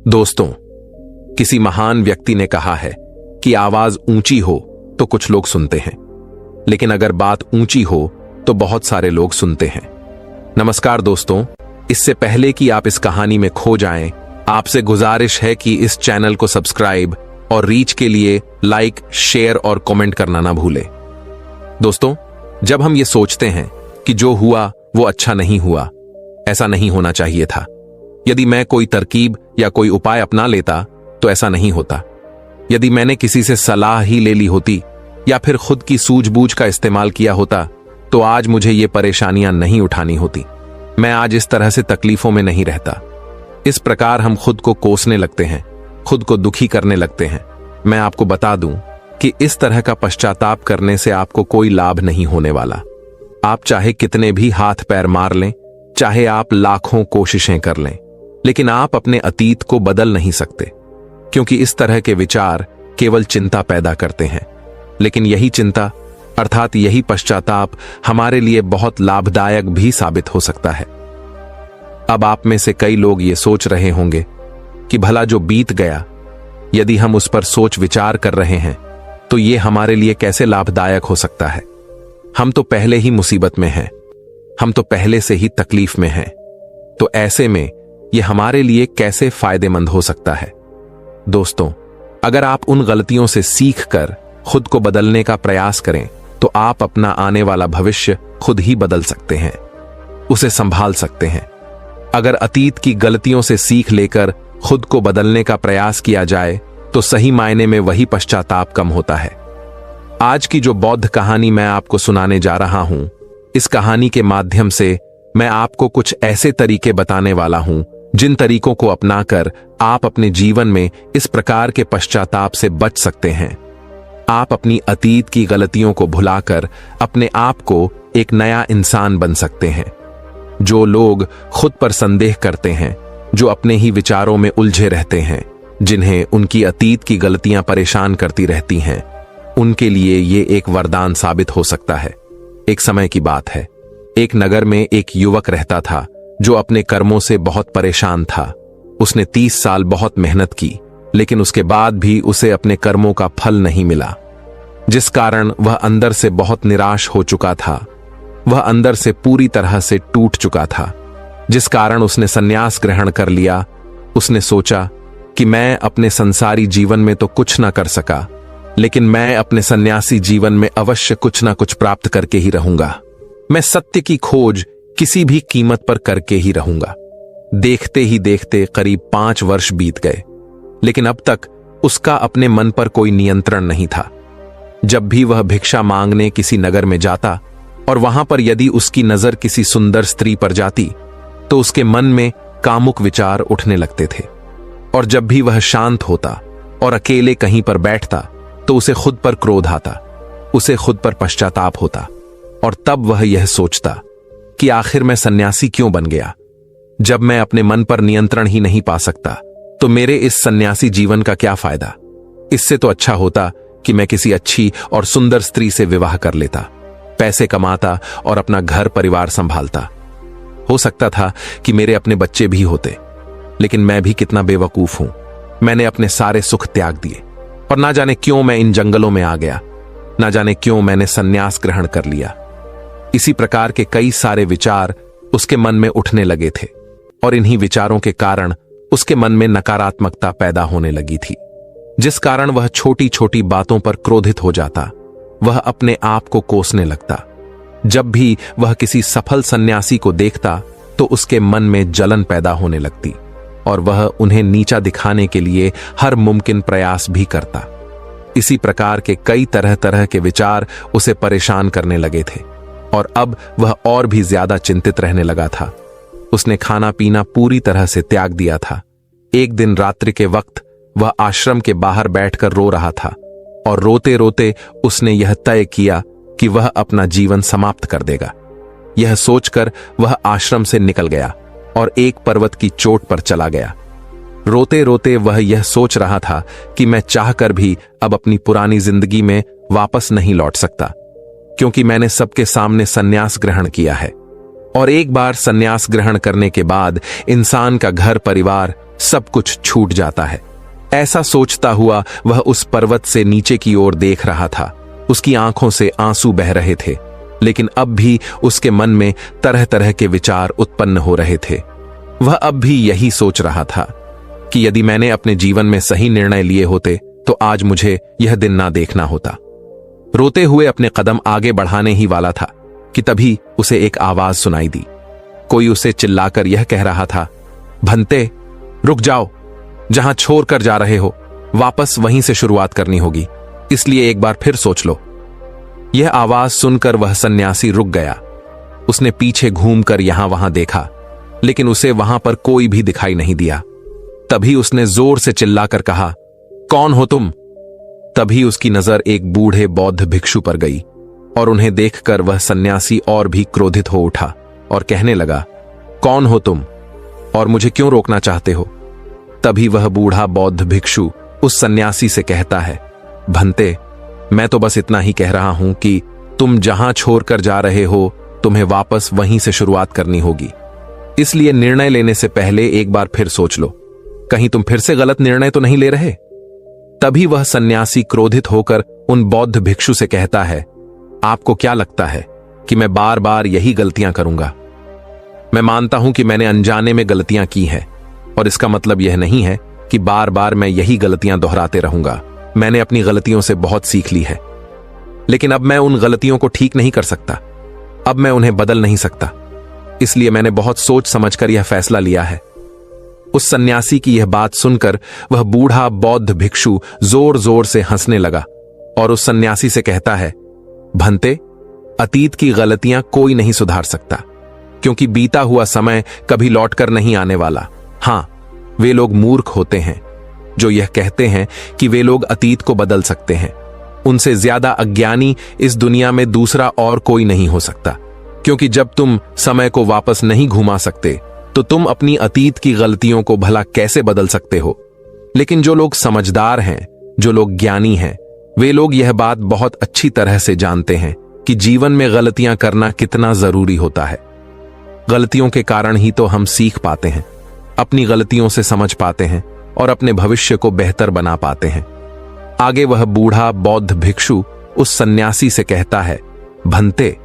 दोस्तों, किसी महान व्यक्ति ने कहा है कि आवाज ऊंची हो तो कुछ लोग सुनते हैं, लेकिन अगर बात ऊंची हो तो बहुत सारे लोग सुनते हैं। नमस्कार दोस्तों, इससे पहले कि आप इस कहानी में खो जाएं, आपसे गुजारिश है कि इस चैनल को सब्सक्राइब और रीच के लिए लाइक, शेयर और कमेंट करना ना भूलें। दोस्तों, जब हम ये सोचते हैं कि जो हुआ वो अच्छा नहीं हुआ, ऐसा नहीं होना चाहिए था, यदि मैं कोई तरकीब या कोई उपाय अपना लेता तो ऐसा नहीं होता, यदि मैंने किसी से सलाह ही ले ली होती या फिर खुद की सूझबूझ का इस्तेमाल किया होता तो आज मुझे ये परेशानियां नहीं उठानी होती, मैं आज इस तरह से तकलीफों में नहीं रहता। इस प्रकार हम खुद को कोसने लगते हैं, खुद को दुखी करने लगते हैं। मैं आपको बता दूं कि इस तरह का पश्चाताप करने से आपको कोई लाभ नहीं होने वाला। आप चाहे कितने भी हाथ पैर मार लें, चाहे आप लाखों कोशिशें कर लें, लेकिन आप अपने अतीत को बदल नहीं सकते, क्योंकि इस तरह के विचार केवल चिंता पैदा करते हैं। लेकिन यही चिंता अर्थात यही पश्चाताप हमारे लिए बहुत लाभदायक भी साबित हो सकता है। अब आप में से कई लोग ये सोच रहे होंगे कि भला जो बीत गया, यदि हम उस पर सोच विचार कर रहे हैं तो ये हमारे लिए कैसे लाभदायक हो सकता है। हम तो पहले ही मुसीबत में हैं, हम तो पहले से ही तकलीफ में हैं, तो ऐसे में ये हमारे लिए कैसे फायदेमंद हो सकता है। दोस्तों, अगर आप उन गलतियों से सीख कर खुद को बदलने का प्रयास करें तो आप अपना आने वाला भविष्य खुद ही बदल सकते हैं, उसे संभाल सकते हैं। अगर अतीत की गलतियों से सीख लेकर खुद को बदलने का प्रयास किया जाए तो सही मायने में वही पश्चाताप कम होता है। आज की जो बौद्ध कहानी मैं आपको सुनाने जा रहा हूं, इस कहानी के माध्यम से मैं आपको कुछ ऐसे तरीके बताने वाला हूं जिन तरीकों को अपनाकर आप अपने जीवन में इस प्रकार के पश्चाताप से बच सकते हैं। आप अपनी अतीत की गलतियों को भुलाकर अपने आप को एक नया इंसान बन सकते हैं। जो लोग खुद पर संदेह करते हैं, जो अपने ही विचारों में उलझे रहते हैं, जिन्हें उनकी अतीत की गलतियां परेशान करती रहती हैं, उनके लिए ये एक वरदान साबित हो सकता है। एक समय की बात है, एक नगर में एक युवक रहता था जो अपने कर्मों से बहुत परेशान था। उसने 30 साल बहुत मेहनत की, लेकिन उसके बाद भी उसे अपने कर्मों का फल नहीं मिला, जिस कारण वह अंदर से बहुत निराश हो चुका था। वह अंदर से पूरी तरह से टूट चुका था, जिस कारण उसने संन्यास ग्रहण कर लिया। उसने सोचा कि मैं अपने संसारी जीवन में तो कुछ ना कर सका, लेकिन मैं अपने सन्यासी जीवन में अवश्य कुछ ना कुछ प्राप्त करके ही रहूंगा। मैं सत्य की खोज किसी भी कीमत पर करके ही रहूंगा। देखते ही देखते करीब 5 वर्ष बीत गए, लेकिन अब तक उसका अपने मन पर कोई नियंत्रण नहीं था। जब भी वह भिक्षा मांगने किसी नगर में जाता और वहां पर यदि उसकी नजर किसी सुंदर स्त्री पर जाती तो उसके मन में कामुक विचार उठने लगते थे। और जब भी वह शांत होता और अकेले कहीं पर बैठता तो उसे खुद पर क्रोध आता, उसे खुद पर पश्चाताप होता, और तब वह यह सोचता कि आखिर मैं सन्यासी क्यों बन गया। जब मैं अपने मन पर नियंत्रण ही नहीं पा सकता तो मेरे इस सन्यासी जीवन का क्या फायदा। इससे तो अच्छा होता कि मैं किसी अच्छी और सुंदर स्त्री से विवाह कर लेता, पैसे कमाता और अपना घर परिवार संभालता। हो सकता था कि मेरे अपने बच्चे भी होते, लेकिन मैं भी कितना बेवकूफ हूं। मैंने अपने सारे सुख त्याग दिए और ना जाने क्यों मैं इन जंगलों में आ गया, ना जाने क्यों मैंने सन्यास ग्रहण कर लिया। इसी प्रकार के कई सारे विचार उसके मन में उठने लगे थे और इन्हीं विचारों के कारण उसके मन में नकारात्मकता पैदा होने लगी थी, जिस कारण वह छोटी छोटी बातों पर क्रोधित हो जाता। वह अपने आप को कोसने लगता। जब भी वह किसी सफल सन्यासी को देखता तो उसके मन में जलन पैदा होने लगती और वह उन्हें नीचा दिखाने के लिए हर मुमकिन प्रयास भी करता। इसी प्रकार के कई तरह तरह के विचार उसे परेशान करने लगे थे और अब वह और भी ज्यादा चिंतित रहने लगा था। उसने खाना पीना पूरी तरह से त्याग दिया था। एक दिन रात्रि के वक्त वह आश्रम के बाहर बैठकर रो रहा था और रोते रोते उसने यह तय किया कि वह अपना जीवन समाप्त कर देगा। यह सोचकर वह आश्रम से निकल गया और एक पर्वत की चोट पर चला गया। रोते रोते वह यह सोच रहा था कि मैं चाहकर भी अब अपनी पुरानी जिंदगी में वापस नहीं लौट सकता, क्योंकि मैंने सबके सामने सन्यास ग्रहण किया है और एक बार सन्यास ग्रहण करने के बाद इंसान का घर परिवार सब कुछ छूट जाता है। ऐसा सोचता हुआ वह उस पर्वत से नीचे की ओर देख रहा था। उसकी आंखों से आंसू बह रहे थे, लेकिन अब भी उसके मन में तरह तरह के विचार उत्पन्न हो रहे थे। वह अब भी यही सोच रहा था कि यदि मैंने अपने जीवन में सही निर्णय लिए होते तो आज मुझे यह दिन ना देखना होता। रोते हुए अपने कदम आगे बढ़ाने ही वाला था कि तभी उसे एक आवाज सुनाई दी। कोई उसे चिल्लाकर यह कह रहा था, भंते, रुक जाओ, जहां छोड़कर जा रहे हो वापस वहीं से शुरुआत करनी होगी, इसलिए एक बार फिर सोच लो। यह आवाज सुनकर वह सन्यासी रुक गया। उसने पीछे घूमकर यहां वहां देखा, लेकिन उसे वहां पर कोई भी दिखाई नहीं दिया। तभी उसने जोर से चिल्लाकर कहा, कौन हो तुम? तभी उसकी नजर एक बूढ़े बौद्ध भिक्षु पर गई और उन्हें देखकर वह सन्यासी और भी क्रोधित हो उठा और कहने लगा, कौन हो तुम और मुझे क्यों रोकना चाहते हो? तभी वह बूढ़ा बौद्ध भिक्षु उस सन्यासी से कहता है, भंते, मैं तो बस इतना ही कह रहा हूं कि तुम जहां छोड़कर जा रहे हो तुम्हें वापस वहीं से शुरुआत करनी होगी, इसलिए निर्णय लेने से पहले एक बार फिर सोच लो, कहीं तुम फिर से गलत निर्णय तो नहीं ले रहे। तभी वह सन्यासी क्रोधित होकर उन बौद्ध भिक्षु से कहता है, आपको क्या लगता है कि मैं बार बार यही गलतियां करूंगा? मैं मानता हूं कि मैंने अनजाने में गलतियां की हैं, और इसका मतलब यह नहीं है कि बार बार मैं यही गलतियां दोहराते रहूंगा। मैंने अपनी गलतियों से बहुत सीख ली है, लेकिन अब मैं उन गलतियों को ठीक नहीं कर सकता। अब मैं उन्हें बदल नहीं सकता, इसलिए मैंने बहुत सोच समझकर यह फैसला लिया है। उस सन्यासी की यह बात सुनकर वह बूढ़ा बौद्ध भिक्षु जोर जोर से हंसने लगा और उस सन्यासी से कहता है, भंते, अतीत की गलतियां कोई नहीं सुधार सकता, क्योंकि बीता हुआ समय कभी लौटकर नहीं आने वाला। हां, वे लोग मूर्ख होते हैं जो यह कहते हैं कि वे लोग अतीत को बदल सकते हैं। उनसे ज्यादा अज्ञानी इस दुनिया में दूसरा और कोई नहीं हो सकता, क्योंकि जब तुम समय को वापस नहीं घुमा सकते तो तुम अपनी अतीत की गलतियों को भला कैसे बदल सकते हो? लेकिन जो लोग समझदार हैं, जो लोग ज्ञानी हैं, वे लोग यह बात बहुत अच्छी तरह से जानते हैं कि जीवन में गलतियां करना कितना जरूरी होता है। गलतियों के कारण ही तो हम सीख पाते हैं, अपनी गलतियों से समझ पाते हैं और अपने भविष्य को बेहतर बना पाते हैं। आगे वह बूढ़ा बौद्ध भिक्षु उस सन्यासी से कहता है, भंते,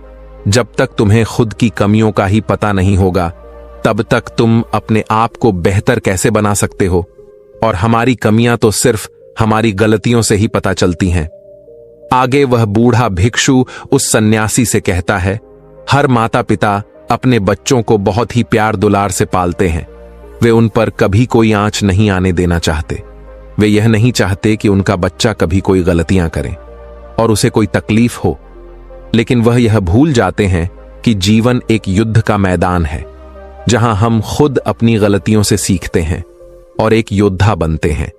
जब तक तुम्हें खुद की कमियों का ही पता नहीं होगा तब तक तुम अपने आप को बेहतर कैसे बना सकते हो? और हमारी कमियां तो सिर्फ हमारी गलतियों से ही पता चलती हैं। आगे वह बूढ़ा भिक्षु उस सन्यासी से कहता है, हर माता पिता अपने बच्चों को बहुत ही प्यार दुलार से पालते हैं। वे उन पर कभी कोई आंच नहीं आने देना चाहते। वे यह नहीं चाहते कि उनका बच्चा कभी कोई गलतियां करे और उसे कोई तकलीफ हो, लेकिन वह यह भूल जाते हैं कि जीवन एक युद्ध का मैदान है, जहां हम खुद अपनी गलतियों से सीखते हैं और एक योद्धा बनते हैं।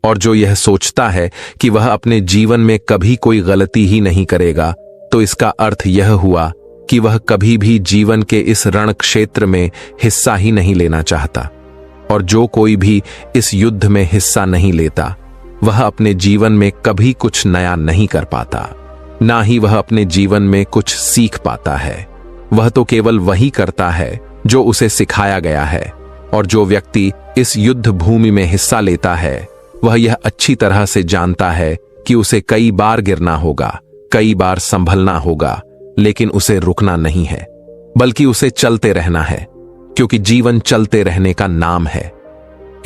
और जो यह सोचता है कि वह अपने जीवन में कभी कोई गलती ही नहीं करेगा, तो इसका अर्थ यह हुआ कि वह कभी भी जीवन के इस रण क्षेत्र में हिस्सा ही नहीं लेना चाहता। और जो कोई भी इस युद्ध में हिस्सा नहीं लेता, वह अपने जीवन में कभी कुछ नया नहीं कर पाता, ना ही वह अपने जीवन में कुछ सीख पाता है। वह तो केवल वही करता है जो उसे सिखाया गया है। और जो व्यक्ति इस युद्ध भूमि में हिस्सा लेता है, वह यह अच्छी तरह से जानता है कि उसे कई बार गिरना होगा, कई बार संभलना होगा, लेकिन उसे रुकना नहीं है, बल्कि उसे चलते रहना है, क्योंकि जीवन चलते रहने का नाम है।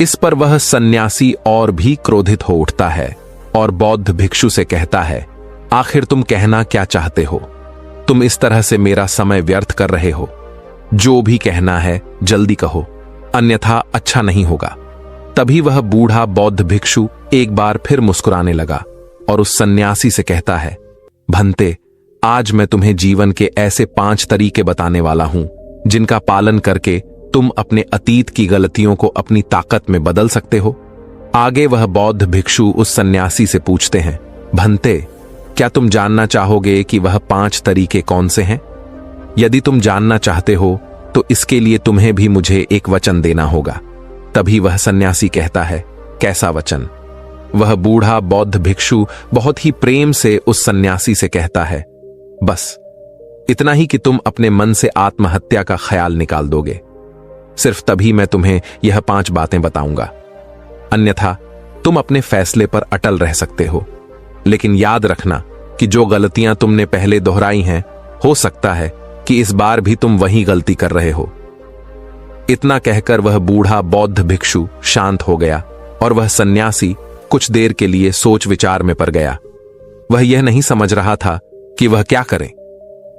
इस पर वह सन्यासी और भी क्रोधित हो उठता है और बौद्ध भिक्षु से कहता है, आखिर तुम कहना क्या चाहते हो? तुम इस तरह से मेरा समय व्यर्थ कर रहे हो। जो भी कहना है जल्दी कहो, अन्यथा अच्छा नहीं होगा। तभी वह बूढ़ा बौद्ध भिक्षु एक बार फिर मुस्कुराने लगा और उस सन्यासी से कहता है, भंते, आज मैं तुम्हें जीवन के ऐसे 5 तरीके बताने वाला हूं जिनका पालन करके तुम अपने अतीत की गलतियों को अपनी ताकत में बदल सकते हो। आगे वह बौद्ध भिक्षु उस सन्यासी से पूछते हैं, भंते, क्या तुम जानना चाहोगे कि वह 5 तरीके कौन से हैं? यदि तुम जानना चाहते हो तो इसके लिए तुम्हें भी मुझे एक वचन देना होगा। तभी वह सन्यासी कहता है, कैसा वचन? वह बूढ़ा बौद्ध भिक्षु बहुत ही प्रेम से उस सन्यासी से कहता है, बस इतना ही कि तुम अपने मन से आत्महत्या का ख्याल निकाल दोगे। सिर्फ तभी मैं तुम्हें यह 5 बातें बताऊंगा, अन्यथा तुम अपने फैसले पर अटल रह सकते हो। लेकिन याद रखना कि जो गलतियां तुमने पहले दोहराई हैं, हो सकता है कि इस बार भी तुम वही गलती कर रहे हो। इतना कहकर वह बूढ़ा बौद्ध भिक्षु शांत हो गया और वह सन्यासी कुछ देर के लिए सोच विचार में पड़ गया। वह यह नहीं समझ रहा था कि वह क्या करे।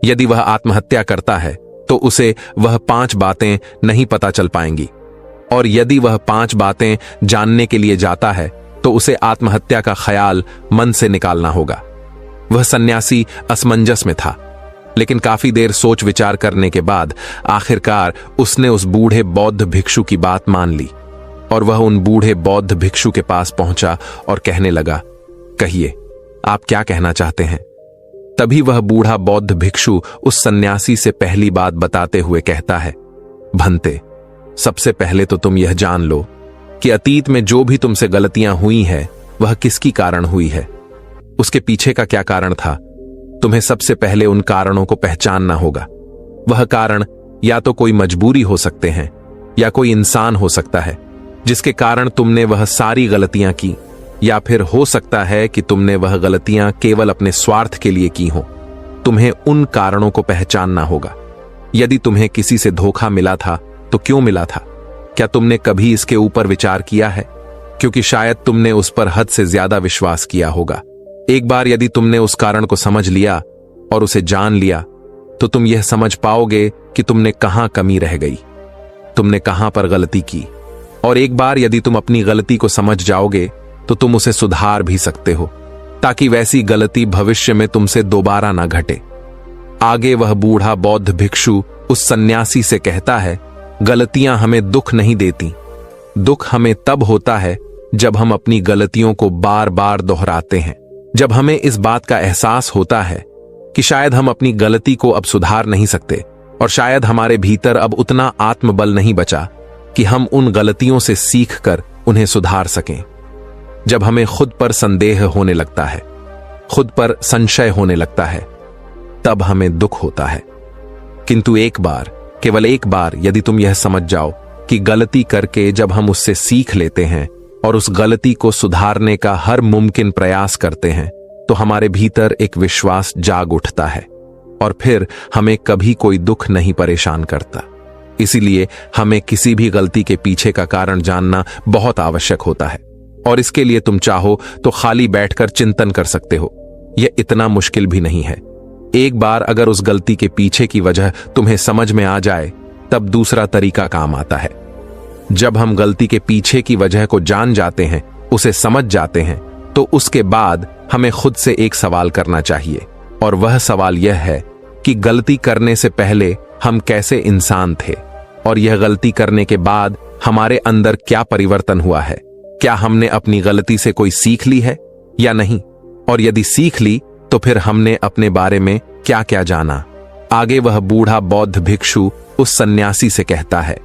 यदि वह आत्महत्या करता है तो उसे वह 5 बातें नहीं पता चल पाएंगी, और यदि वह 5 बातें जानने के लिए जाता है तो उसे आत्महत्या का ख्याल मन से निकालना होगा। वह सन्यासी असमंजस में था, लेकिन काफी देर सोच विचार करने के बाद आखिरकार उसने उस बूढ़े बौद्ध भिक्षु की बात मान ली और वह उन बूढ़े बौद्ध भिक्षु के पास पहुंचा और कहने लगा, कहिए, आप क्या कहना चाहते हैं? तभी वह बूढ़ा बौद्ध भिक्षु उस सन्यासी से पहली बात बताते हुए कहता है, भंते, सबसे पहले तो तुम यह जान लो कि अतीत में जो भी तुमसे गलतियां हुई है वह किसकी कारण हुई है, उसके पीछे का क्या कारण था। तुम्हें सबसे पहले उन कारणों को पहचानना होगा। वह कारण या तो कोई मजबूरी हो सकते हैं या कोई इंसान हो सकता है जिसके कारण तुमने वह सारी गलतियां की, या फिर हो सकता है कि तुमने वह गलतियां केवल अपने स्वार्थ के लिए की हो। तुम्हें उन कारणों को पहचानना होगा। यदि तुम्हें किसी से धोखा मिला था तो क्यों मिला था? क्या तुमने कभी इसके ऊपर विचार किया है? क्योंकि शायद तुमने उस पर हद से ज्यादा विश्वास किया होगा। एक बार यदि तुमने उस कारण को समझ लिया और उसे जान लिया तो तुम यह समझ पाओगे कि तुमने कहां कमी रह गई, तुमने कहां पर गलती की। और एक बार यदि तुम अपनी गलती को समझ जाओगे तो तुम उसे सुधार भी सकते हो, ताकि वैसी गलती भविष्य में तुमसे दोबारा ना घटे। आगे वह बूढ़ा बौद्ध भिक्षु उस सन्यासी से कहता है, गलतियां हमें दुख नहीं देती। दुख हमें तब होता है जब हम अपनी गलतियों को बार बार दोहराते हैं, जब हमें इस बात का एहसास होता है कि शायद हम अपनी गलती को अब सुधार नहीं सकते, और शायद हमारे भीतर अब उतना आत्मबल नहीं बचा कि हम उन गलतियों से सीखकर उन्हें सुधार सकें। जब हमें खुद पर संदेह होने लगता है, खुद पर संशय होने लगता है, तब हमें दुख होता है। किंतु एक बार, केवल एक बार यदि तुम यह समझ जाओ कि गलती करके जब हम उससे सीख लेते हैं और उस गलती को सुधारने का हर मुमकिन प्रयास करते हैं, तो हमारे भीतर एक विश्वास जाग उठता है और फिर हमें कभी कोई दुख नहीं परेशान करता। इसीलिए हमें किसी भी गलती के पीछे का कारण जानना बहुत आवश्यक होता है, और इसके लिए तुम चाहो तो खाली बैठकर चिंतन कर सकते हो। यह इतना मुश्किल भी नहीं है। एक बार अगर उस गलती के पीछे की वजह तुम्हें समझ में आ जाए, तब दूसरा तरीका काम आता है। जब हम गलती के पीछे की वजह को जान जाते हैं, उसे समझ जाते हैं, तो उसके बाद हमें खुद से एक सवाल करना चाहिए, और वह सवाल यह है कि गलती करने से पहले हम कैसे इंसान थे, और यह गलती करने के बाद हमारे अंदर क्या परिवर्तन हुआ है। क्या हमने अपनी गलती से कोई सीख ली है या नहीं, और यदि सीख ली तो फिर हमने अपने बारे में क्या क्या जाना। आगे वह बूढ़ा बौद्ध भिक्षु उस सन्यासी से कहता है,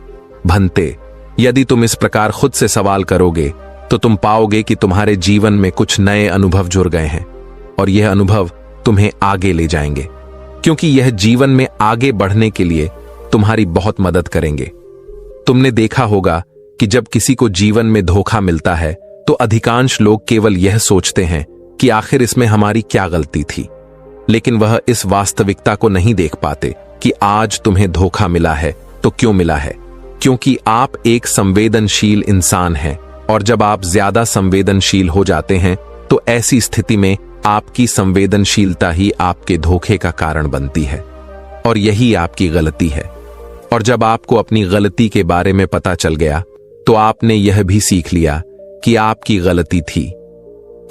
भंते, यदि तुम इस प्रकार खुद से सवाल करोगे तो तुम पाओगे कि तुम्हारे जीवन में कुछ नए अनुभव जुड़ गए हैं, और यह अनुभव तुम्हें आगे ले जाएंगे, क्योंकि यह जीवन में आगे बढ़ने के लिए तुम्हारी बहुत मदद करेंगे। तुमने देखा होगा कि जब किसी को जीवन में धोखा मिलता है तो अधिकांश लोग केवल यह सोचते हैं कि आखिर इसमें हमारी क्या गलती थी, लेकिन वह इस वास्तविकता को नहीं देख पाते कि आज तुम्हें धोखा मिला है तो क्यों मिला है। क्योंकि आप एक संवेदनशील इंसान हैं, और जब आप ज्यादा संवेदनशील हो जाते हैं तो ऐसी स्थिति में आपकी संवेदनशीलता ही आपके धोखे का कारण बनती है, और यही आपकी गलती है। और जब आपको अपनी गलती के बारे में पता चल गया तो आपने यह भी सीख लिया कि आपकी गलती थी।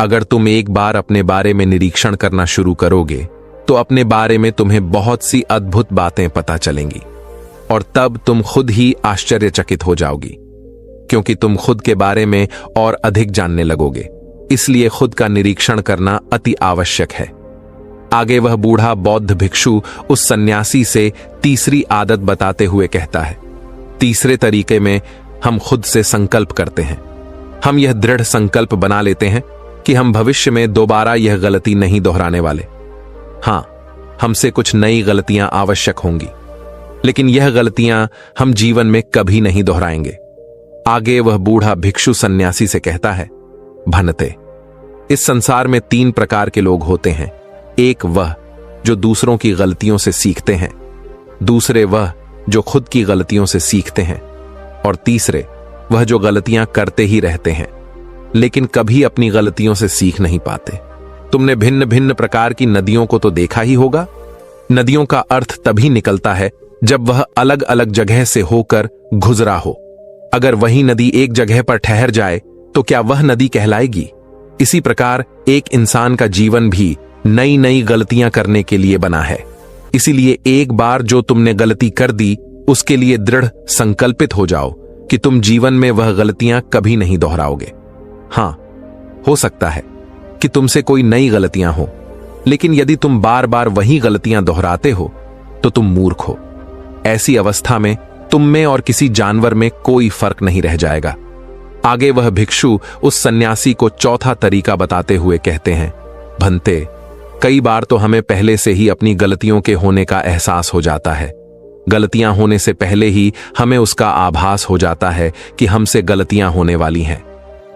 अगर तुम एक बार अपने बारे में निरीक्षण करना शुरू करोगे तो अपने बारे में तुम्हें बहुत सी अद्भुत बातें पता चलेंगी, और तब तुम खुद ही आश्चर्यचकित हो जाओगी, क्योंकि तुम खुद के बारे में और अधिक जानने लगोगे। इसलिए खुद का निरीक्षण करना अति आवश्यक है। आगे वह बूढ़ा बौद्ध भिक्षु उस सन्यासी से तीसरी आदत बताते हुए कहता है, तीसरे तरीके में हम खुद से संकल्प करते हैं। हम यह दृढ़ संकल्प बना लेते हैं कि हम भविष्य में दोबारा यह गलती नहीं दोहराने वाले। हां, हमसे कुछ नई गलतियां आवश्यक होंगी, लेकिन यह गलतियां हम जीवन में कभी नहीं दोहराएंगे। आगे वह बूढ़ा भिक्षु सन्यासी से कहता है, भनते, इस संसार में 3 प्रकार के लोग होते हैं। एक वह जो दूसरों की गलतियों से सीखते हैं, दूसरे वह जो खुद की गलतियों से सीखते हैं, और तीसरे वह जो गलतियां करते ही रहते हैं लेकिन कभी अपनी गलतियों से सीख नहीं पाते। तुमने भिन्न भिन्न प्रकार की नदियों को तो देखा ही होगा। नदियों का अर्थ तभी निकलता है जब वह अलग अलग जगह से होकर गुजरा हो। अगर वही नदी एक जगह पर ठहर जाए तो क्या वह नदी कहलाएगी? इसी प्रकार एक इंसान का जीवन भी नई नई गलतियां करने के लिए बना है। इसीलिए एक बार जो तुमने गलती कर दी उसके लिए दृढ़ संकल्पित हो जाओ कि तुम जीवन में वह गलतियां कभी नहीं दोहराओगे। हां, हो सकता है कि तुमसे कोई नई गलतियां हो, लेकिन यदि तुम बार बार वही गलतियां दोहराते हो तो तुम मूर्ख हो। ऐसी अवस्था में तुम में और किसी जानवर में कोई फर्क नहीं रह जाएगा। आगे वह भिक्षु उस सन्यासी को चौथा तरीका बताते हुए कहते हैं, भंते, कई बार तो हमें पहले से ही अपनी गलतियों के होने का एहसास हो जाता है। गलतियां होने से पहले ही हमें उसका आभास हो जाता है कि हमसे गलतियां होने वाली हैं।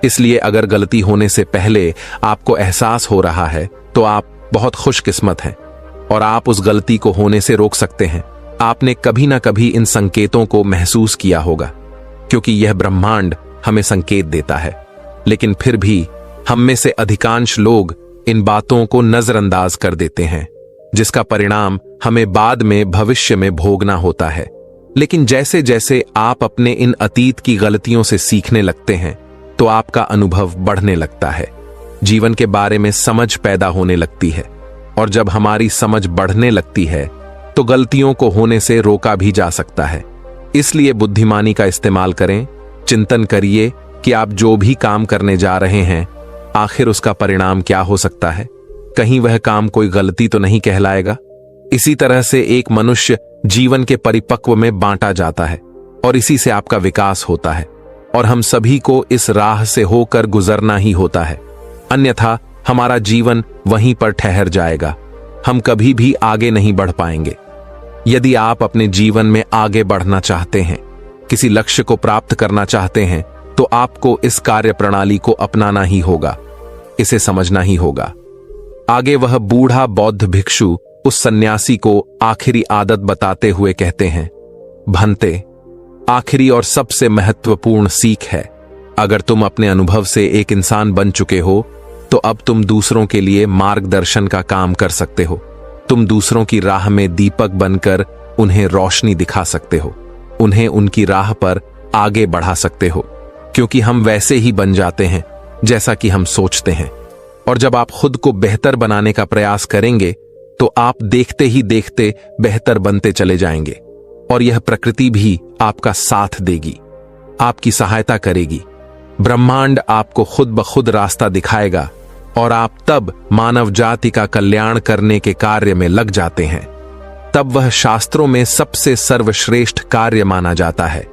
इसलिए अगर गलती होने से पहले आपको एहसास हो रहा है तो आप बहुत खुशकिस्मत हैं और आप उस गलती को होने से रोक सकते हैं। आपने कभी ना कभी इन संकेतों को महसूस किया होगा, क्योंकि यह ब्रह्मांड हमें संकेत देता है। लेकिन फिर भी हम में से अधिकांश लोग इन बातों को नजरअंदाज कर देते हैं, जिसका परिणाम हमें बाद में भविष्य में भोगना होता है। लेकिन जैसे जैसे आप अपने इन अतीत की गलतियों से सीखने लगते हैं तो आपका अनुभव बढ़ने लगता है, जीवन के बारे में समझ पैदा होने लगती है, और जब हमारी समझ बढ़ने लगती है तो गलतियों को होने से रोका भी जा सकता है। इसलिए बुद्धिमानी का इस्तेमाल करें, चिंतन करिए कि आप जो भी काम करने जा रहे हैं आखिर उसका परिणाम क्या हो सकता है। कहीं वह काम कोई गलती तो नहीं कहलाएगा। इसी तरह से एक मनुष्य जीवन के परिपक्व में बांटा जाता है और इसी से आपका विकास होता है, और हम सभी को इस राह से होकर गुजरना ही होता है, अन्यथा हमारा जीवन वहीं पर ठहर जाएगा। हम कभी भी आगे नहीं बढ़ पाएंगे। यदि आप अपने जीवन में आगे बढ़ना चाहते हैं, किसी लक्ष्य को प्राप्त करना चाहते हैं, तो आपको इस कार्य प्रणाली को अपनाना ही होगा, इसे समझना ही होगा। आगे वह बूढ़ा बौद्ध भिक्षु उस सन्यासी को आखिरी आदत बताते हुए कहते हैं, भंते, आखिरी और सबसे महत्वपूर्ण सीख है, अगर तुम अपने अनुभव से एक इंसान बन चुके हो तो अब तुम दूसरों के लिए मार्गदर्शन का काम कर सकते हो। तुम दूसरों की राह में दीपक बनकर उन्हें रोशनी दिखा सकते हो, उन्हें उनकी राह पर आगे बढ़ा सकते हो, क्योंकि हम वैसे ही बन जाते हैं जैसा कि हम सोचते हैं। और जब आप खुद को बेहतर बनाने का प्रयास करेंगे तो आप देखते ही देखते बेहतर बनते चले जाएंगे, और यह प्रकृति भी आपका साथ देगी, आपकी सहायता करेगी। ब्रह्मांड आपको खुद ब खुद रास्ता दिखाएगा और आप तब मानव जाति का कल्याण करने के कार्य में लग जाते हैं। तब वह शास्त्रों में सबसे सर्वश्रेष्ठ कार्य माना जाता है।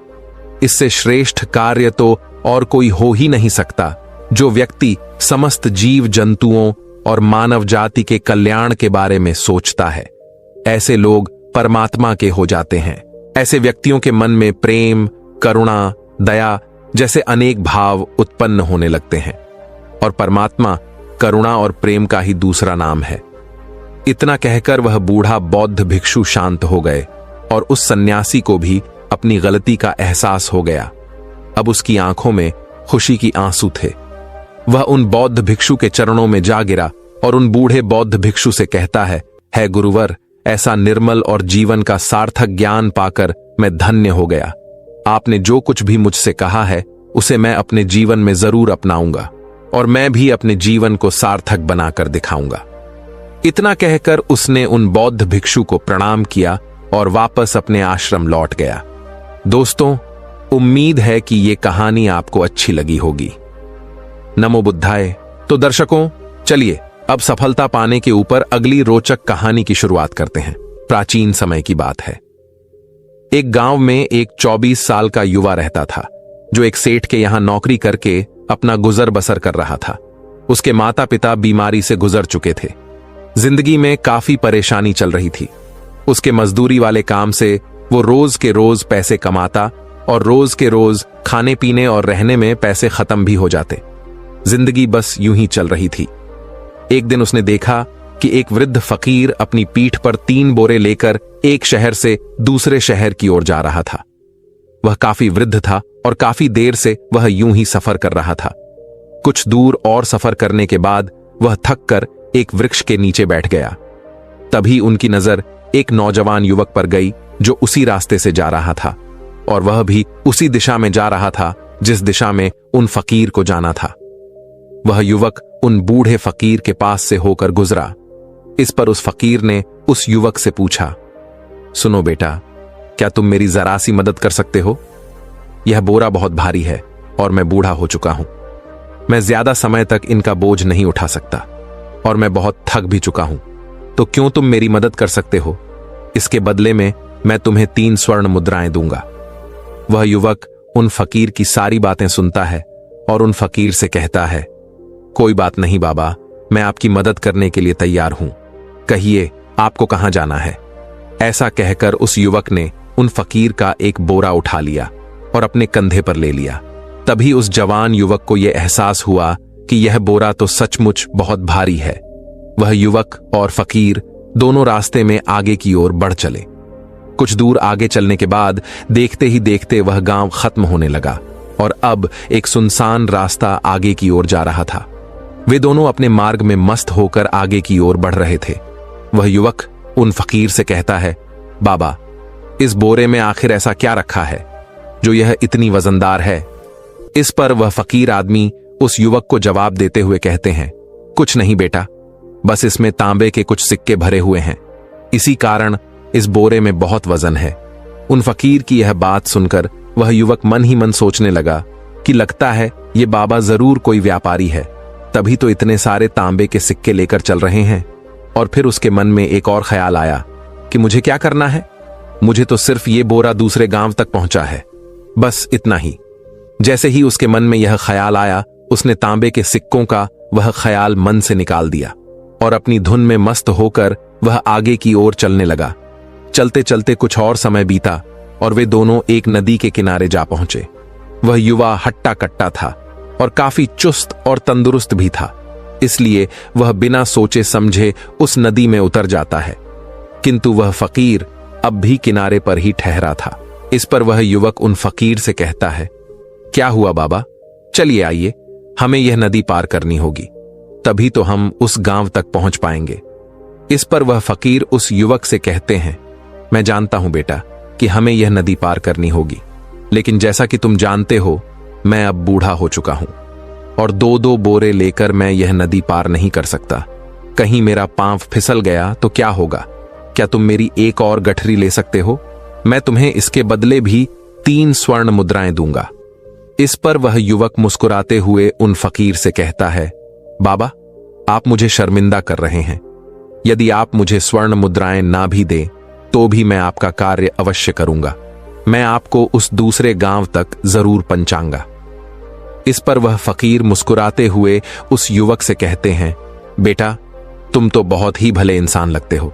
इससे श्रेष्ठ कार्य तो और कोई हो ही नहीं सकता, जो व्यक्ति समस्त जीव जंतुओं और मानव जाति के कल्याण के बारे में सोचता है। ऐसे लोग परमात्मा के हो जाते हैं। ऐसे व्यक्तियों के मन में प्रेम, करुणा, दया जैसे अनेक भाव उत्पन्न होने लगते हैं, और परमात्मा करुणा और प्रेम का ही दूसरा नाम है। इतना कहकर वह बूढ़ा बौद्ध भिक्षु शांत हो गए और उस सन्यासी को भी अपनी गलती का एहसास हो गया। अब उसकी आंखों में खुशी की आंसू थे। वह उन बौद्ध भिक्षु के चरणों में जा गिरा और उन बूढ़े बौद्ध भिक्षु से कहता है गुरुवर, ऐसा निर्मल और जीवन का सार्थक ज्ञान पाकर मैं धन्य हो गया। आपने जो कुछ भी मुझसे कहा है उसे मैं अपने जीवन में जरूर अपनाऊंगा, और मैं भी अपने जीवन को सार्थक बनाकर दिखाऊंगा। इतना कहकर उसने उन बौद्ध भिक्षु को प्रणाम किया और वापस अपने आश्रम लौट गया। दोस्तों, उम्मीद है कि ये कहानी आपको अच्छी लगी होगी। नमो बुद्धाय। तो दर्शकों, चलिए अब सफलता पाने के ऊपर अगली रोचक कहानी की शुरुआत करते हैं। प्राचीन समय की बात है। एक गांव में एक 24 साल का युवा रहता था, जो एक सेठ के यहां नौकरी करके अपना गुजर बसर कर रहा था। उसके माता पिता बीमारी से गुजर चुके थे। जिंदगी में काफी परेशानी चल रही थी। उसके मजदूरी वाले काम से वो रोज के रोज पैसे कमाता और रोज के रोज खाने पीने और रहने में पैसे खत्म भी हो जाते। जिंदगी बस यूं ही चल रही थी। एक दिन उसने देखा कि एक वृद्ध फकीर अपनी पीठ पर 3 बोरे लेकर एक शहर से दूसरे शहर की ओर जा रहा था। वह काफी वृद्ध था और काफी देर से वह यूं ही सफर कर रहा था। कुछ दूर और सफर करने के बाद वह थक कर एक वृक्ष के नीचे बैठ गया। तभी उनकी नजर एक नौजवान युवक पर गई जो उसी रास्ते से जा रहा था और वह भी उसी दिशा में जा रहा था जिस दिशा में उन फकीर को जाना था। वह युवक उन बूढ़े फकीर के पास से होकर गुजरा। इस पर उस फकीर ने उस युवक से पूछा, सुनो बेटा, क्या तुम मेरी जरा सी मदद कर सकते हो? यह बोरा बहुत भारी है और मैं बूढ़ा हो चुका हूं। मैं ज्यादा समय तक इनका बोझ नहीं उठा सकता और मैं बहुत थक भी चुका हूं। तो क्यों तुम मेरी मदद कर सकते हो? इसके बदले में मैं तुम्हें 3 स्वर्ण मुद्राएं दूंगा। वह युवक उन फकीर की सारी बातें सुनता है और उन फकीर से कहता है, कोई बात नहीं बाबा, मैं आपकी मदद करने के लिए तैयार हूं। कहिए आपको कहां जाना है? ऐसा कहकर उस युवक ने उन फकीर का एक बोरा उठा लिया और अपने कंधे पर ले लिया। तभी उस जवान युवक को यह एहसास हुआ कि यह बोरा तो सचमुच बहुत भारी है। वह युवक और फकीर दोनों रास्ते में आगे की ओर बढ़ चले। कुछ दूर आगे चलने के बाद देखते ही देखते वह गांव खत्म होने लगा और अब एक सुनसान रास्ता आगे की ओर जा रहा था। वे दोनों अपने मार्ग में मस्त होकर आगे की ओर बढ़ रहे थे। वह युवक उन फकीर से कहता है, बाबा, इस बोरे में आखिर ऐसा क्या रखा है जो यह इतनी वजनदार है? इस पर वह फकीर आदमी उस युवक को जवाब देते हुए कहते हैं, कुछ नहीं बेटा, बस इसमें तांबे के कुछ सिक्के भरे हुए हैं, इसी कारण इस बोरे में बहुत वजन है। उन फकीर की यह बात सुनकर वह युवक मन ही मन सोचने लगा कि लगता है ये बाबा जरूर कोई व्यापारी है, तभी तो इतने सारे तांबे के सिक्के लेकर चल रहे हैं। और फिर उसके मन में एक और ख्याल आया कि मुझे क्या करना है? मुझे तो सिर्फ ये बोरा दूसरे गांव तक पहुंचा है, बस इतना ही। जैसे ही उसके मन में यह ख्याल आया, उसने तांबे के सिक्कों का वह ख्याल मन से निकाल दिया और अपनी धुन में मस्त होकर वह आगे की ओर चलने लगा। चलते चलते कुछ और समय बीता और वे दोनों एक नदी के किनारे जा पहुंचे। वह युवा हट्टा कट्टा था और काफी चुस्त और तंदुरुस्त भी था, इसलिए वह बिना सोचे समझे उस नदी में उतर जाता है। किंतु वह फकीर अब भी किनारे पर ही ठहरा था। इस पर वह युवक उन फकीर से कहता है, क्या हुआ बाबा? चलिए आइए, हमें यह नदी पार करनी होगी, तभी तो हम उस गांव तक पहुंच पाएंगे। इस पर वह फकीर उस युवक से कहते हैं, मैं जानता हूं बेटा कि हमें यह नदी पार करनी होगी, लेकिन जैसा कि तुम जानते हो, मैं अब बूढ़ा हो चुका हूं और 2-2 बोरे लेकर मैं यह नदी पार नहीं कर सकता। कहीं मेरा पांव फिसल गया तो क्या होगा? क्या तुम मेरी एक और गठरी ले सकते हो? मैं तुम्हें इसके बदले भी 3 स्वर्ण मुद्राएं दूंगा। इस पर वह युवक मुस्कुराते हुए उन फकीर से कहता है, बाबा, आप मुझे शर्मिंदा कर रहे हैं। यदि आप मुझे स्वर्ण मुद्राएं ना भी दें तो भी मैं आपका कार्य अवश्य करूंगा। मैं आपको उस दूसरे गांव तक जरूर पहुंचाऊंगा। इस पर वह फकीर मुस्कुराते हुए उस युवक से कहते हैं, बेटा, तुम तो बहुत ही भले इंसान लगते हो।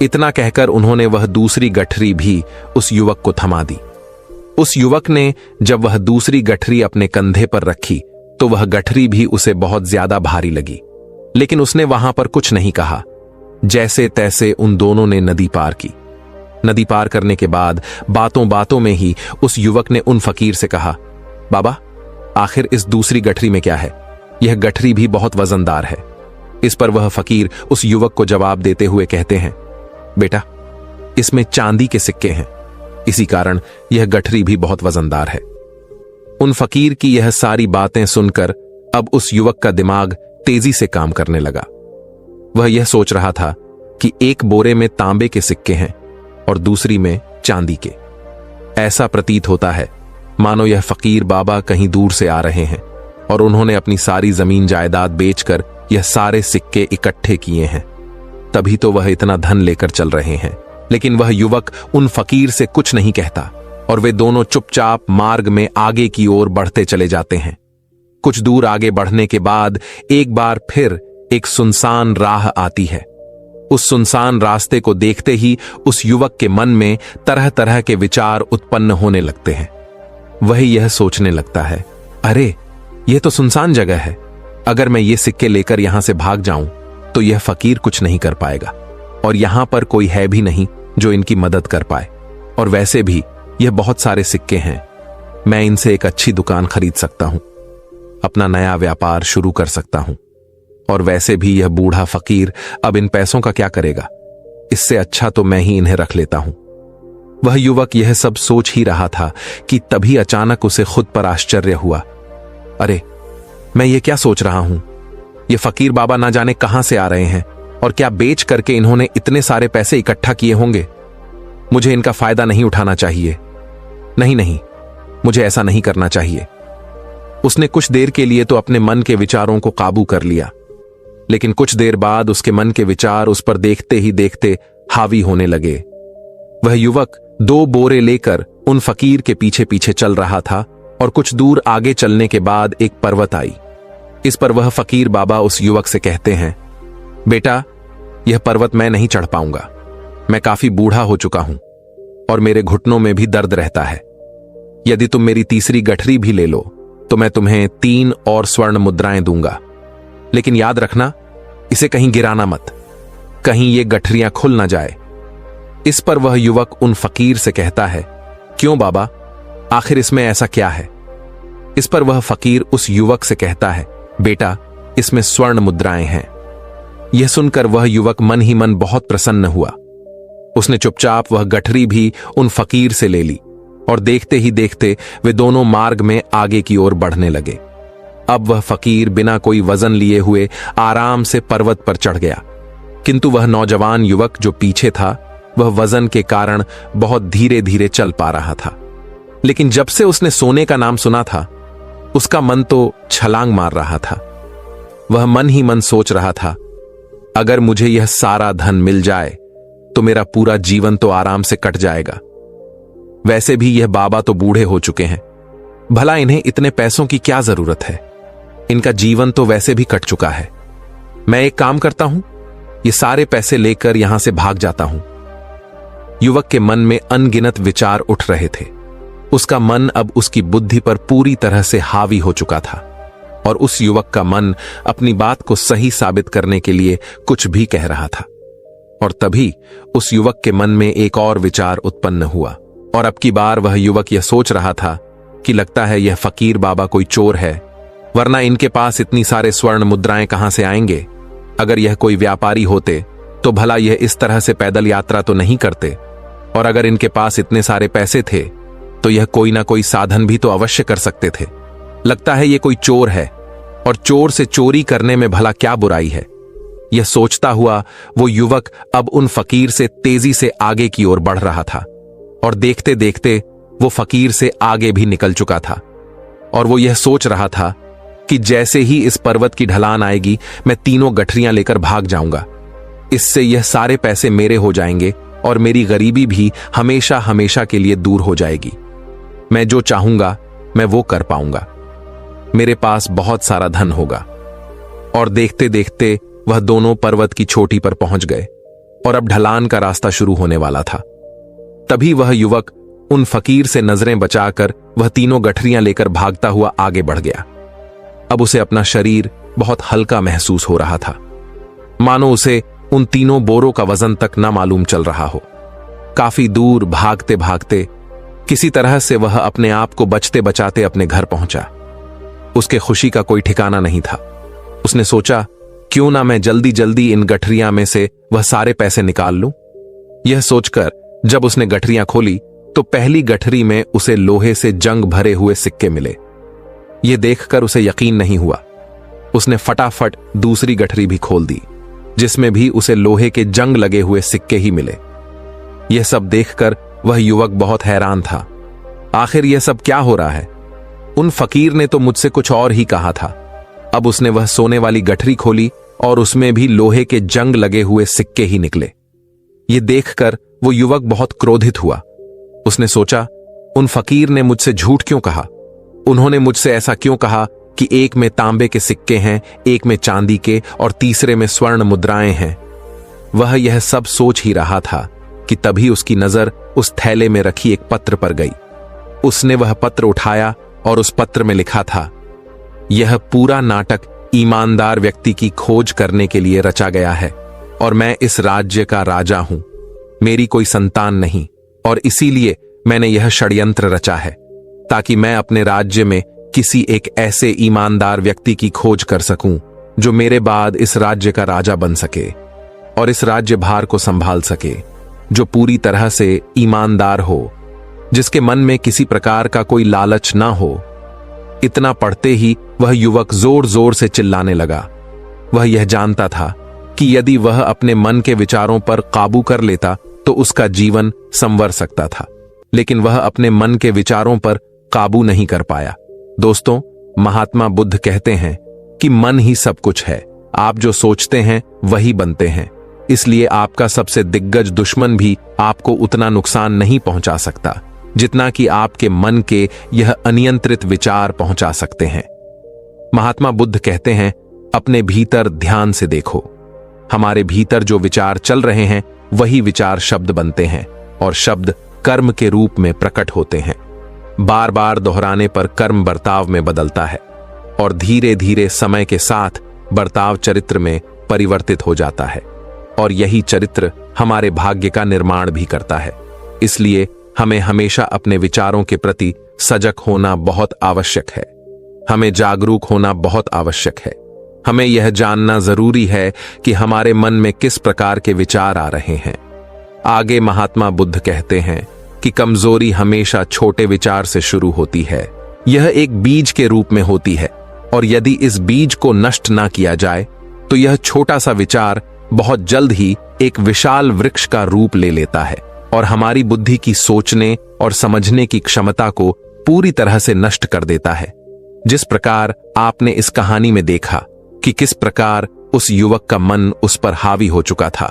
इतना कहकर उन्होंने वह दूसरी गठरी भी उस युवक को थमा दी। उस युवक ने जब वह दूसरी गठरी अपने कंधे पर रखी तो वह गठरी भी उसे बहुत ज्यादा भारी लगी, लेकिन उसने वहां पर कुछ नहीं कहा। जैसे तैसे उन दोनों ने नदी पार की। नदी पार करने के बाद बातों बातों में ही उस युवक ने उन फकीर से कहा, बाबा, आखिर इस दूसरी गठरी में क्या है? यह गठरी भी बहुत वजनदार है। इस पर वह फकीर उस युवक को जवाब देते हुए कहते हैं, बेटा, इसमें चांदी के सिक्के हैं, इसी कारण यह गठरी भी बहुत वजनदार है। उन फकीर की यह सारी बातें सुनकर अब उस युवक का दिमाग तेजी से काम करने लगा। वह यह सोच रहा था कि एक बोरे में तांबे के सिक्के हैं और दूसरी में चांदी के। ऐसा प्रतीत होता है मानो यह फकीर बाबा कहीं दूर से आ रहे हैं और उन्होंने अपनी सारी जमीन जायदाद बेचकर यह सारे सिक्के इकट्ठे किए हैं, तभी तो वह इतना धन लेकर चल रहे हैं। लेकिन वह युवक उन फकीर से कुछ नहीं कहता और वे दोनों चुपचाप मार्ग में आगे की ओर बढ़ते चले जाते हैं। कुछ दूर आगे बढ़ने के बाद एक बार फिर एक सुनसान राह आती है। उस सुनसान रास्ते को देखते ही उस युवक के मन में तरह तरह के विचार उत्पन्न होने लगते हैं। वह यह सोचने लगता है, अरे यह तो सुनसान जगह है, अगर मैं ये सिक्के लेकर यहां से भाग जाऊं तो यह फकीर कुछ नहीं कर पाएगा, और यहां पर कोई है भी नहीं जो इनकी मदद कर पाए, और वैसे भी यह बहुत सारे सिक्के हैं, मैं इनसे एक अच्छी दुकान खरीद सकता हूं, अपना नया व्यापार शुरू कर सकता हूं, और वैसे भी यह बूढ़ा फकीर अब इन पैसों का क्या करेगा, इससे अच्छा तो मैं ही इन्हें रख लेता हूं। वह युवक यह सब सोच ही रहा था कि तभी अचानक उसे खुद पर आश्चर्य हुआ। अरे मैं ये क्या सोच रहा हूं, ये फकीर बाबा ना जाने कहां से आ रहे हैं, और क्या बेच करके इन्होंने इतने सारे पैसे इकट्ठा किए होंगे। मुझे इनका फायदा नहीं उठाना चाहिए, नहीं, मुझे ऐसा नहीं करना चाहिए। उसने कुछ देर के लिए तो अपने मन के विचारों को काबू कर लिया, लेकिन कुछ देर बाद उसके मन के विचार उस पर देखते ही देखते हावी होने लगे। वह युवक 2 बोरे लेकर उन फकीर के पीछे पीछे चल रहा था, और कुछ दूर आगे चलने के बाद एक पर्वत आई। इस पर वह फकीर बाबा उस युवक से कहते हैं, बेटा यह पर्वत मैं नहीं चढ़ पाऊंगा, मैं काफी बूढ़ा हो चुका हूं और मेरे घुटनों में भी दर्द रहता है। यदि तुम मेरी तीसरी गठरी भी ले लो तो मैं तुम्हें 3 और स्वर्ण मुद्राएं दूंगा, लेकिन याद रखना इसे कहीं गिराना मत, कहीं ये गठरियां खुल ना जाए। इस पर वह युवक उन फकीर से कहता है, क्यों बाबा, आखिर इसमें ऐसा क्या है। इस पर वह फकीर उस युवक से कहता है, बेटा इसमें स्वर्ण मुद्राएं हैं। यह सुनकर वह युवक मन ही मन बहुत प्रसन्न हुआ। उसने चुपचाप वह गठरी भी उन फकीर से ले ली, और देखते ही देखते वे दोनों मार्ग में आगे की ओर बढ़ने लगे। अब वह फकीर बिना कोई वजन लिए हुए आराम से पर्वत पर चढ़ गया, किंतु वह नौजवान युवक जो पीछे था वह वजन के कारण बहुत धीरे धीरे चल पा रहा था। लेकिन जब से उसने सोने का नाम सुना था उसका मन तो छलांग मार रहा था। वह मन ही मन सोच रहा था, अगर मुझे यह सारा धन मिल जाए तो मेरा पूरा जीवन तो आराम से कट जाएगा। वैसे भी यह बाबा तो बूढ़े हो चुके हैं, भला इन्हें इतने पैसों की क्या जरूरत है, इनका जीवन तो वैसे भी कट चुका है। मैं एक काम करता हूं, ये सारे पैसे लेकर यहां से भाग जाता हूं। युवक के मन में अनगिनत विचार उठ रहे थे। उसका मन अब उसकी बुद्धि पर पूरी तरह से हावी हो चुका था, और उस युवक का मन अपनी बात को सही साबित करने के लिए कुछ भी कह रहा था। और तभी उस युवक के मन में एक और विचार उत्पन्न हुआ, और अब की बार वह युवक यह सोच रहा था कि लगता है यह फकीर बाबा कोई चोर है, वरना इनके पास इतनी सारे स्वर्ण मुद्राएं कहां से आएंगे। अगर यह कोई व्यापारी होते तो भला यह इस तरह से पैदल यात्रा तो नहीं करते, और अगर इनके पास इतने सारे पैसे थे तो यह कोई ना कोई साधन भी तो अवश्य कर सकते थे। लगता है यह कोई चोर है, और चोर से चोरी करने में भला क्या बुराई है। यह सोचता हुआ वो युवक अब उन फकीर से तेजी से आगे की ओर बढ़ रहा था, और देखते देखते वो फकीर से आगे भी निकल चुका था। और वो यह सोच रहा था कि जैसे ही इस पर्वत की ढलान आएगी मैं 3 गठरियां लेकर भाग जाऊंगा, इससे यह सारे पैसे मेरे हो जाएंगे और मेरी गरीबी भी हमेशा हमेशा के लिए दूर हो जाएगी। मैं जो चाहूंगा मैं वो कर पाऊंगा, मेरे पास बहुत सारा धन होगा। और देखते देखते वह दोनों पर्वत की चोटी पर पहुंच गए, और अब ढलान का रास्ता शुरू होने वाला था। तभी वह युवक उन फकीर से नजरें बचाकर वह 3 गठरियां लेकर भागता हुआ आगे बढ़ गया। अब उसे अपना शरीर बहुत हल्का महसूस हो रहा था, मानो उसे उन 3 बोरों का वजन तक न मालूम चल रहा हो। काफी दूर भागते भागते किसी तरह से वह अपने आप को बचते बचाते अपने घर पहुंचा। उसके खुशी का कोई ठिकाना नहीं था। उसने सोचा, क्यों ना मैं जल्दी जल्दी इन गठरियां में से वह सारे पैसे निकाल लूं। यह सोचकर जब उसने गठरियां खोली तो पहली गठरी में उसे लोहे से जंग भरे हुए सिक्के मिले। यह देखकर उसे यकीन नहीं हुआ। उसने फटाफट दूसरी गठरी भी खोल दी, जिसमें भी उसे लोहे के जंग लगे हुए सिक्के ही मिले। यह सब देखकर वह युवक बहुत हैरान था। आखिर यह सब क्या हो रहा है? उन फकीर ने तो मुझसे कुछ और ही कहा था। अब उसने वह सोने वाली गठरी खोली और उसमें भी लोहे के जंग लगे हुए सिक्के ही निकले। यह देखकर वो युवक बहुत क्रोधित हुआ। उसने सोचा, उन फकीर ने मुझसे झूठ क्यों कहा? उन्होंने मुझसे ऐसा क्यों कहा कि एक में तांबे के सिक्के हैं, एक में चांदी के और तीसरे में स्वर्ण मुद्राएं हैं? वह यह सब सोच ही रहा था कि तभी उसकी नजर उस थैले में रखी एक पत्र पर गई। उसने वह पत्र उठाया और उस पत्र में लिखा था, यह पूरा नाटक ईमानदार व्यक्ति की खोज करने के लिए रचा गया है और मैं इस राज्य का राजा हूं। मेरी कोई संतान नहीं और इसीलिए मैंने यह षड्यंत्र रचा है ताकि मैं अपने राज्य में किसी एक ऐसे ईमानदार व्यक्ति की खोज कर सकूं जो मेरे बाद इस राज्य का राजा बन सके और इस राज्य भार को संभाल सके, जो पूरी तरह से ईमानदार हो, जिसके मन में किसी प्रकार का कोई लालच ना हो। इतना पढ़ते ही वह युवक जोर जोर से चिल्लाने लगा। वह यह जानता था कि यदि वह अपने मन के विचारों पर काबू कर लेता तो उसका जीवन संवर सकता था, लेकिन वह अपने मन के विचारों पर काबू नहीं कर पाया। दोस्तों, महात्मा बुद्ध कहते हैं कि मन ही सब कुछ है। आप जो सोचते हैं वही बनते हैं। इसलिए आपका सबसे दिग्गज दुश्मन भी आपको उतना नुकसान नहीं पहुंचा सकता जितना कि आपके मन के यह अनियंत्रित विचार पहुंचा सकते हैं। महात्मा बुद्ध कहते हैं, अपने भीतर ध्यान से देखो। हमारे भीतर जो विचार चल रहे हैं वही विचार शब्द बनते हैं और शब्द कर्म के रूप में प्रकट होते हैं। बार बार दोहराने पर कर्म बर्ताव में बदलता है और धीरे धीरे समय के साथ बर्ताव चरित्र में परिवर्तित हो जाता है और यही चरित्र हमारे भाग्य का निर्माण भी करता है। इसलिए हमें हमेशा अपने विचारों के प्रति सजग होना बहुत आवश्यक है। हमें जागरूक होना बहुत आवश्यक है। हमें यह जानना जरूरी है कि हमारे मन में किस प्रकार के विचार आ रहे हैं। आगे महात्मा बुद्ध कहते हैं कि कमजोरी हमेशा छोटे विचार से शुरू होती है। यह एक बीज के रूप में होती है और यदि इस बीज को नष्ट ना किया जाए तो यह छोटा सा विचार बहुत जल्द ही एक विशाल वृक्ष का रूप ले लेता है और हमारी बुद्धि की सोचने और समझने की क्षमता को पूरी तरह से नष्ट कर देता है। जिस प्रकार आपने इस कहानी में देखा कि किस प्रकार उस युवक का मन उस पर हावी हो चुका था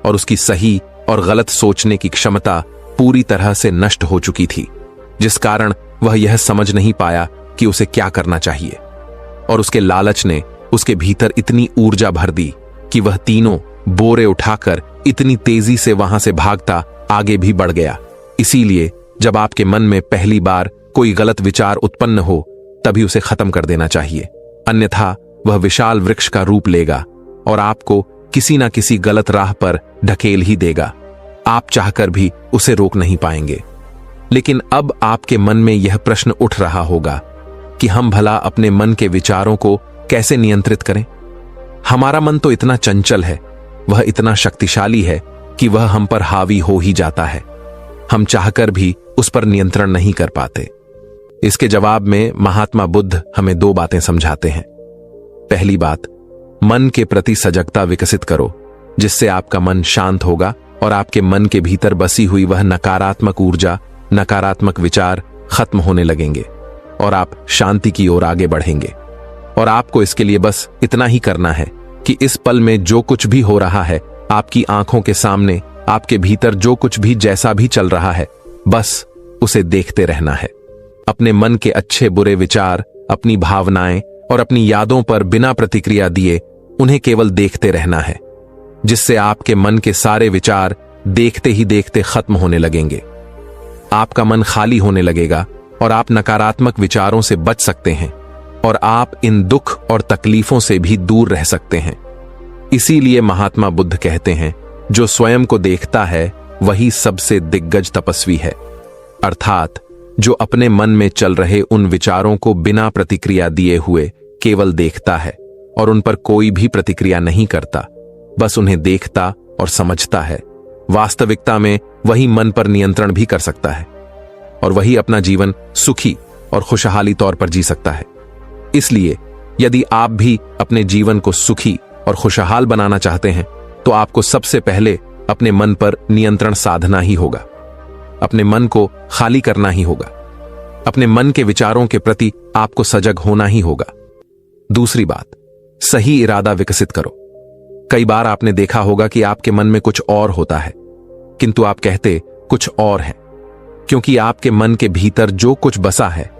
और उसकी सही और गलत सोचने की क्षमता पूरी तरह से नष्ट हो चुकी थी, जिस कारण वह यह समझ नहीं पाया कि उसे क्या करना चाहिए और उसके लालच ने उसके भीतर इतनी ऊर्जा भर दी कि वह तीनों बोरे उठाकर इतनी तेजी से वहां से भागता आगे भी बढ़ गया। इसीलिए जब आपके मन में पहली बार कोई गलत विचार उत्पन्न हो तभी उसे खत्म कर देना चाहिए, अन्यथा वह विशाल वृक्ष का रूप लेगा और आपको किसी ना किसी गलत राह पर ढकेल ही देगा। आप चाहकर भी उसे रोक नहीं पाएंगे। लेकिन अब आपके मन में यह प्रश्न उठ रहा होगा कि हम भला अपने मन के विचारों को कैसे नियंत्रित करें। हमारा मन तो इतना चंचल है, वह इतना शक्तिशाली है कि वह हम पर हावी हो ही जाता है। हम चाहकर भी उस पर नियंत्रण नहीं कर पाते। इसके जवाब में महात्मा बुद्ध हमें दो बातें समझाते हैं। पहली बात, मन के प्रति सजगता विकसित करो, जिससे आपका मन शांत होगा और आपके मन के भीतर बसी हुई वह नकारात्मक ऊर्जा, नकारात्मक विचार खत्म होने लगेंगे और आप शांति की ओर आगे बढ़ेंगे। और आपको इसके लिए बस इतना ही करना है कि इस पल में जो कुछ भी हो रहा है, आपकी आंखों के सामने आपके भीतर जो कुछ भी जैसा भी चल रहा है, बस उसे देखते रहना है। अपने मन के अच्छे बुरे विचार, अपनी भावनाएं और अपनी यादों पर बिना प्रतिक्रिया दिए उन्हें केवल देखते रहना है, जिससे आपके मन के सारे विचार देखते ही देखते खत्म होने लगेंगे। आपका मन खाली होने लगेगा और आप नकारात्मक विचारों से बच सकते हैं और आप इन दुख और तकलीफों से भी दूर रह सकते हैं। इसीलिए महात्मा बुद्ध कहते हैं, जो स्वयं को देखता है वही सबसे दिग्गज तपस्वी है। अर्थात जो अपने मन में चल रहे उन विचारों को बिना प्रतिक्रिया दिए हुए केवल देखता है और उन पर कोई भी प्रतिक्रिया नहीं करता, बस उन्हें देखता और समझता है, वास्तविकता में वही मन पर नियंत्रण भी कर सकता है और वही अपना जीवन सुखी और खुशहाली तौर पर जी सकता है। इसलिए यदि आप भी अपने जीवन को सुखी और खुशहाल बनाना चाहते हैं तो आपको सबसे पहले अपने मन पर नियंत्रण साधना ही होगा, अपने मन को खाली करना ही होगा, अपने मन के विचारों के प्रति आपको सजग होना ही होगा। दूसरी बात, सही इरादा विकसित करो। कई बार आपने देखा होगा कि आपके मन में कुछ और होता है किंतु आप कहते कुछ और है, क्योंकि आपके मन के भीतर जो कुछ बसा है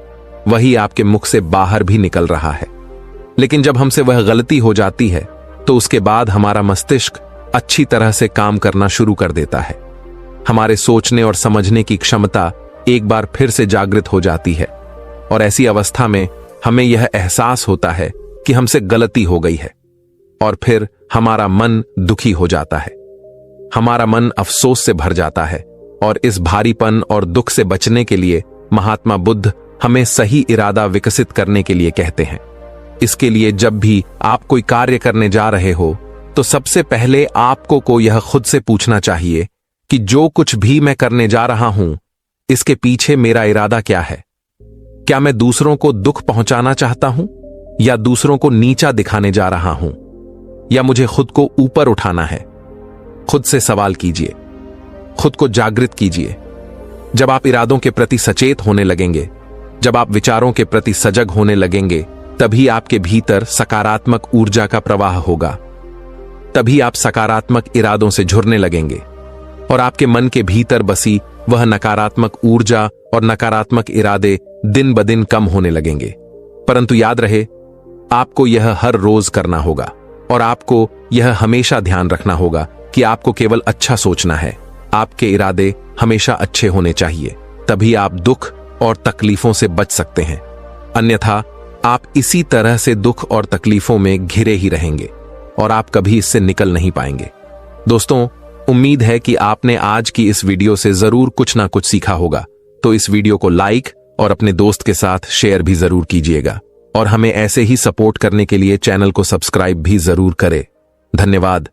वही आपके मुख से बाहर भी निकल रहा है। लेकिन जब हमसे वह गलती हो जाती है तो उसके बाद हमारा मस्तिष्क अच्छी तरह से काम करना शुरू कर देता है। हमारे सोचने और समझने की क्षमता एक बार फिर से जागृत हो जाती है और ऐसी अवस्था में हमें यह एहसास होता है कि हमसे गलती हो गई है और फिर हमारा मन दुखी हो जाता है। हमारा मन अफसोस से भर जाता है और इस भारीपन और दुख से बचने के लिए महात्मा बुद्ध हमें सही इरादा विकसित करने के लिए कहते हैं। इसके लिए जब भी आप कोई कार्य करने जा रहे हो तो सबसे पहले आपको को यह खुद से पूछना चाहिए कि जो कुछ भी मैं करने जा रहा हूं, इसके पीछे मेरा इरादा क्या है। क्या मैं दूसरों को दुख पहुंचाना चाहता हूं या दूसरों को नीचा दिखाने जा रहा हूं, या मुझे खुद को ऊपर उठाना है। खुद से सवाल कीजिए, खुद को जागृत कीजिए। जब आप इरादों के प्रति सचेत होने लगेंगे, जब आप विचारों के प्रति सजग होने लगेंगे, तभी आपके भीतर सकारात्मक ऊर्जा का प्रवाह होगा। तभी आप सकारात्मक इरादों से जुड़ने लगेंगे और आपके मन के भीतर बसी वह नकारात्मक ऊर्जा और नकारात्मक इरादे दिन ब दिन कम होने लगेंगे। परंतु याद रहे, आपको यह हर रोज करना होगा और आपको यह हमेशा ध्यान रखना होगा कि आपको केवल अच्छा सोचना है। आपके इरादे हमेशा अच्छे होने चाहिए, तभी आप दुख और तकलीफों से बच सकते हैं। अन्यथा आप इसी तरह से दुख और तकलीफों में घिरे ही रहेंगे और आप कभी इससे निकल नहीं पाएंगे। दोस्तों, उम्मीद है कि आपने आज की इस वीडियो से जरूर कुछ ना कुछ सीखा होगा। तो इस वीडियो को लाइक और अपने दोस्त के साथ शेयर भी जरूर कीजिएगा और हमें ऐसे ही सपोर्ट करने के लिए चैनल को सब्सक्राइब भी जरूर करें। धन्यवाद।